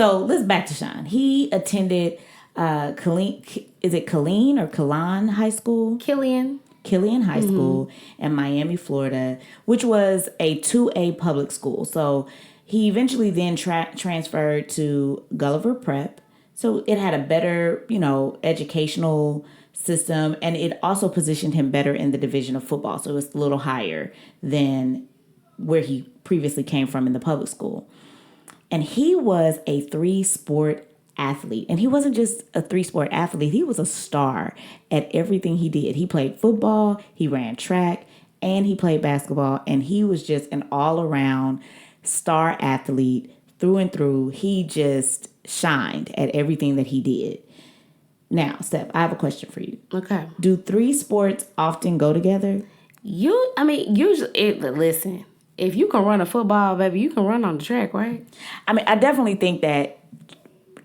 So let's back to Sean. He attended Killeen, is it Killeen or Killeen High School? Killeen High School in Miami, Florida, which was a 2A public school. So he eventually then transferred to Gulliver Prep. So it had a better, educational system, and it also positioned him better in the division of football. So it was a little higher than where he previously came from in the public school. And he was a 3-sport athlete. And he wasn't just a 3-sport athlete. He was a star at everything he did. He played football, he ran track, and he played basketball. And he was just an all-around star athlete through and through. He just shined at everything that he did. Now, Steph, I have a question for you. Okay. Do 3 sports often go together? Usually, listen, if you can run a football, baby, you can run on the track, right? I definitely think that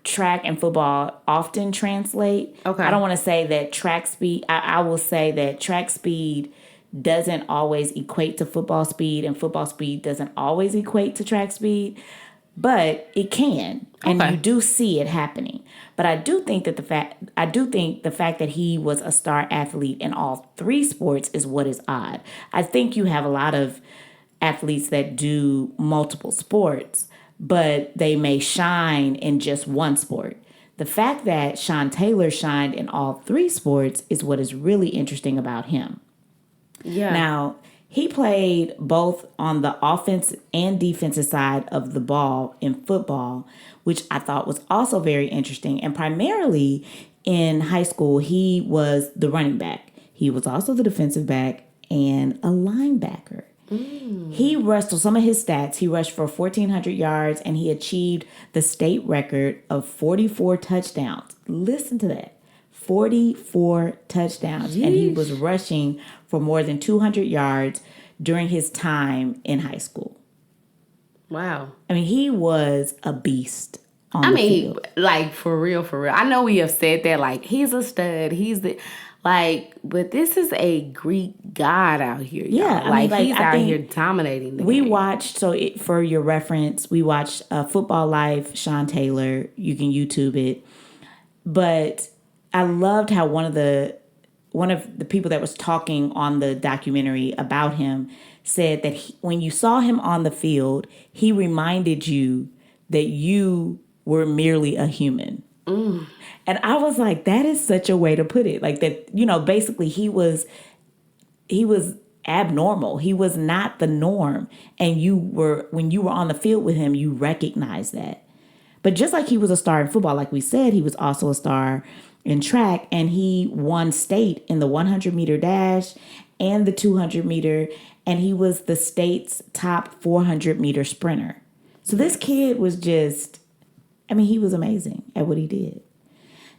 track and football often translate. Okay. I don't want to say that track speed. I will say that track speed doesn't always equate to football speed, and football speed doesn't always equate to track speed, but it can, and you do see it happening. But I do think that the fact that he was a star athlete in all 3 sports is what is odd. I think you have a lot of athletes that do multiple sports, but they may shine in just one sport. The fact that Sean Taylor shined in all 3 sports is what is really interesting about him. Yeah. Now, he played both on the offense and defensive side of the ball in football, which I thought was also very interesting. And primarily in high school, he was the running back. He was also the defensive back and a linebacker. He rushed, so some of his stats, he rushed for 1,400 yards and he achieved the state record of 44 touchdowns. Listen to that. 44 touchdowns. Yeesh. And he was rushing for more than 200 yards during his time in high school. Wow. He was a beast on the field. Like, for real. I know we have said that, like, he's a stud. He's the... Like, but this is a Greek god out here. Y'all. Yeah, he's out here dominating the game. Watched, for your reference, we watched Football Life, Sean Taylor. You can YouTube it. But I loved how one of the people that was talking on the documentary about him said that when you saw him on the field, he reminded you that you were merely a human. And I was like, that is such a way to put it. Like that, basically he was abnormal. He was not the norm. And when you were on the field with him, you recognized that. But just like he was a star in football, like we said, he was also a star in track, and he won state in the 100-meter dash and the 200-meter, and he was the state's top 400-meter sprinter. So this kid was just, he was amazing at what he did.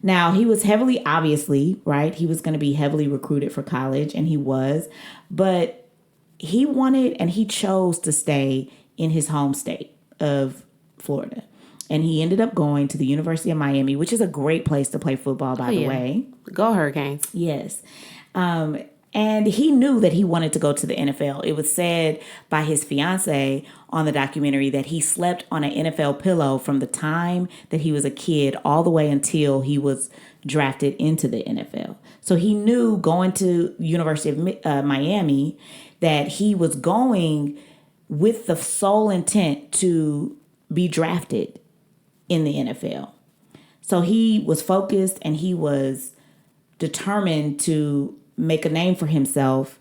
Now, he was obviously, right, he was going to be heavily recruited for college, and he was, but he wanted and he chose to stay in his home state of Florida. And he ended up going to the University of Miami, which is a great place to play football, by the way. Go Hurricanes. Yes. And he knew that he wanted to go to the NFL. It was said by his fiance on the documentary that he slept on an NFL pillow from the time that he was a kid all the way until he was drafted into the NFL. So he knew going to University of Miami that he was going with the sole intent to be drafted in the NFL. So he was focused and he was determined to make a name for himself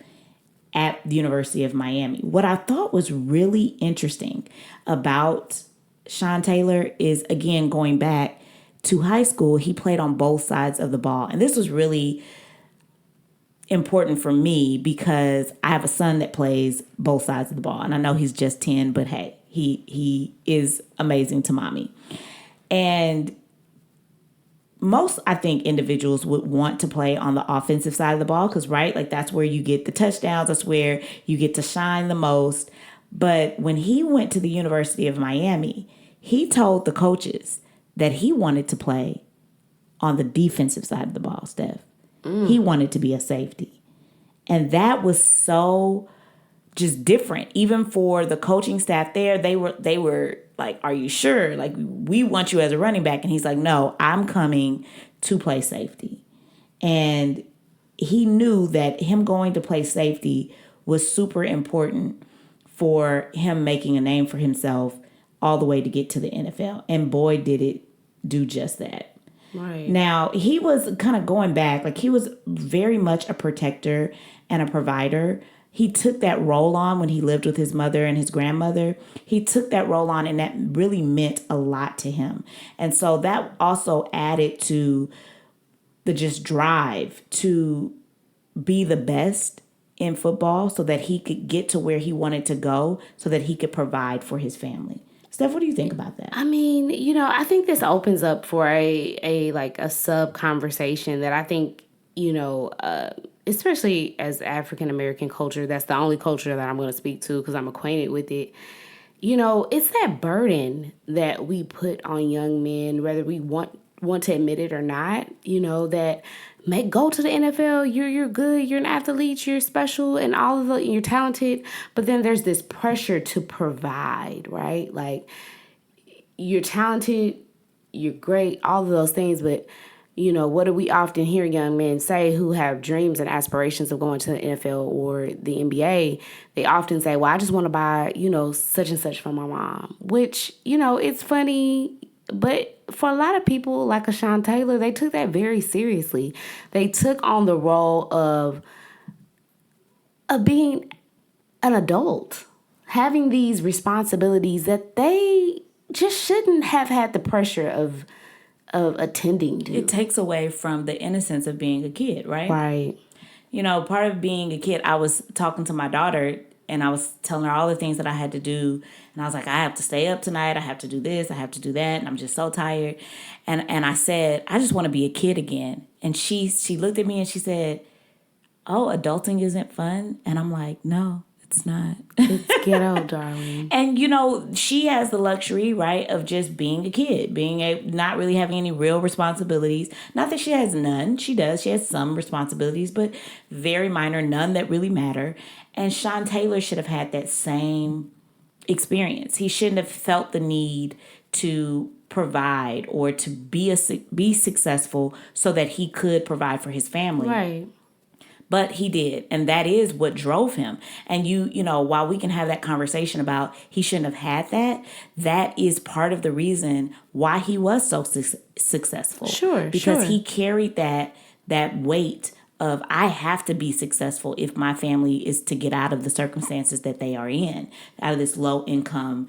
at the University of Miami. What I thought was really interesting about Sean Taylor is, again, going back to high school, he played on both sides of the ball. And this was really important for me because I have a son that plays both sides of the ball. And I know he's just 10, but hey, he is amazing to mommy. And most, I think, individuals would want to play on the offensive side of the ball because, right, like that's where you get the touchdowns. That's where you get to shine the most. But when he went to the University of Miami, he told the coaches that he wanted to play on the defensive side of the ball, Steph. He wanted to be a safety. And that was so just different. Even for the coaching staff there, they were like, "Are you sure? Like, we want you as a running back." And he's like, "No, I'm coming to play safety." And he knew that him going to play safety was super important for him making a name for himself all the way to get to the NFL. And boy, did it do just that. Right. Now, he was kind of going back, like he was very much a protector and a provider. He took that role on when he lived with his mother and his grandmother. He took that role on, and that really meant a lot to him. And so that also added to the just drive to be the best in football so that he could get to where he wanted to go so that he could provide for his family. Steph, what do you think about that? I mean, I think this opens up for a sub conversation that I think, especially as African American culture, that's the only culture that I'm going to speak to because I'm acquainted with it. It's that burden that we put on young men, whether we want to admit it or not, that go to the NFL, you're good, you're an athlete, you're special and all of you're talented, but then there's this pressure to provide, right? Like, you're talented, you're great, all of those things, but what do we often hear young men say who have dreams and aspirations of going to the NFL or the NBA? They often say, well, I just want to buy, such and such for my mom, which, it's funny. But for a lot of people, like a Sean Taylor, they took that very seriously. They took on the role of being an adult, having these responsibilities that they just shouldn't have had the pressure of attending to. It takes away from the innocence of being a kid, right? Right. Part of being a kid, I was talking to my daughter and I was telling her all the things that I had to do. And I was like, I have to stay up tonight. I have to do this. I have to do that. And I'm just so tired. And I said, I just want to be a kid again. And she looked at me and she said, oh, adulting isn't fun. And I'm like, no, it's not. It's ghetto, darling. And, she has the luxury, right, of just being a kid, not really having any real responsibilities. Not that she has none. She does. She has some responsibilities, but very minor, none that really matter. And Sean Taylor should have had that same experience. He shouldn't have felt the need to provide or to be successful so that he could provide for his family. Right. But he did, and that is what drove him. And while we can have that conversation about he shouldn't have had that is part of the reason why he was so successful. Sure, because he carried that weight of I have to be successful if my family is to get out of the circumstances that they are in, out of this low income,